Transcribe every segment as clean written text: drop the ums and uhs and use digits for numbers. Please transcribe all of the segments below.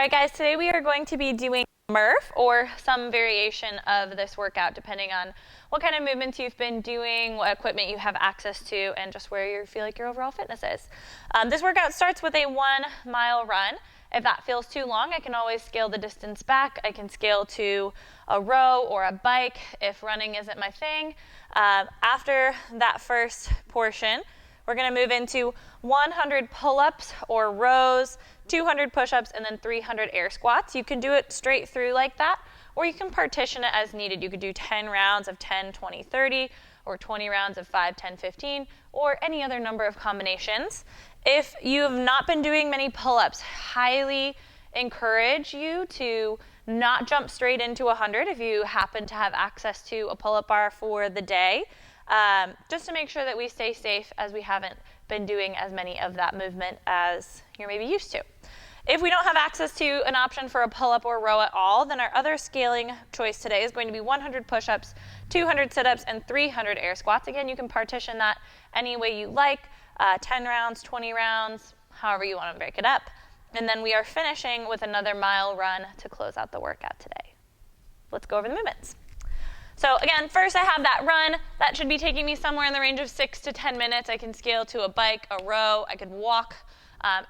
right, guys, today we are going to be doing Murph or some variation of this workout depending on what kind of movements you've been doing, what equipment you have access to, and just where you feel like your overall fitness is. This workout starts with a 1 mile run. If that feels too long, I can always scale the distance back. I can scale to a row or a bike if running isn't my thing. After that first portion, we're going to move into 100 pull-ups or rows, 200 push-ups, and then 300 air squats. You can do it straight through like that, or you can partition it as needed. You could do 10 rounds of 10, 20, 30, or 20 rounds of 5, 10, 15, or any other number of combinations. If you have not been doing many pull-ups, highly encourage you to not jump straight into 100 if you happen to have access to a pull-up bar for the day. Just to make sure that we stay safe, as we haven't been doing as many of that movement as you're maybe used to. If we don't have access to an option for a pull-up or row at all, then our other scaling choice today is going to be 100 push-ups, 200 sit-ups, and 300 air squats. Again, you can partition that any way you like, 10 rounds, 20 rounds, however you want to break it up. And then we are finishing with another mile run to close out the workout today. Let's go over the movements. So again, first I have that run. That should be taking me somewhere in the range of 6 to 10 minutes. I can scale to a bike, a row. I could walk,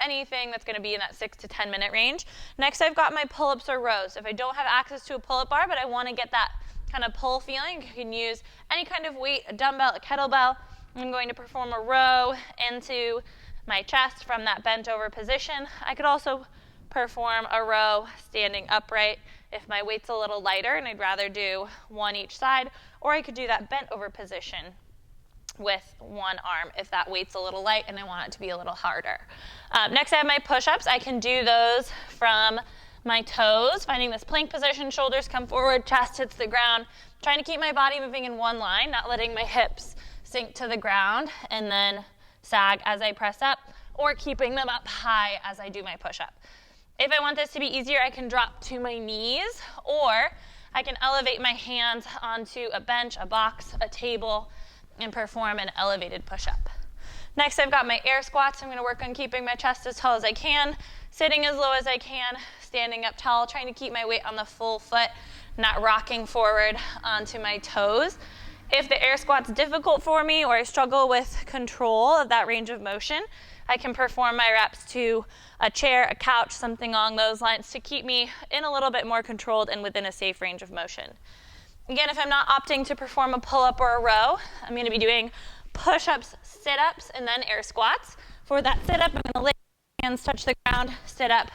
anything that's going to be in that 6 to 10 minute range. Next, I've got my pull-ups or rows. If I don't have access to a pull-up bar, but I want to get that kind of pull feeling, you can use any kind of weight, a dumbbell, a kettlebell. I'm going to perform a row into my chest from that bent over position. I could also perform a row standing upright if my weight's a little lighter and I'd rather do one each side, or I could do that bent over position with one arm if that weight's a little light and I want it to be a little harder. Next, I have my push-ups. I can do those from my toes, finding this plank position, shoulders come forward, chest hits the ground, trying to keep my body moving in one line, not letting my hips sink to the ground and then sag as I press up, or keeping them up high as I do my push-up. If I want this to be easier, I can drop to my knees, or I can elevate my hands onto a bench, a box, a table, and perform an elevated push-up. Next, I've got my air squats. I'm going to work on keeping my chest as tall as I can, sitting as low as I can, standing up tall, trying to keep my weight on the full foot, not rocking forward onto my toes. If the air squat's difficult for me or I struggle with control of that range of motion, I can perform my reps to a chair, a couch, something along those lines to keep me in a little bit more controlled and within a safe range of motion. Again, if I'm not opting to perform a pull-up or a row, I'm going to be doing push-ups, sit-ups, and then air squats. For that sit-up, I'm going to let my hands touch the ground, sit up,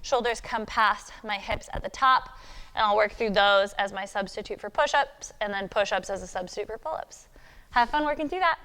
shoulders come past my hips at the top, and I'll work through those as my substitute for push-ups, and then push-ups as a substitute for pull-ups. Have fun working through that.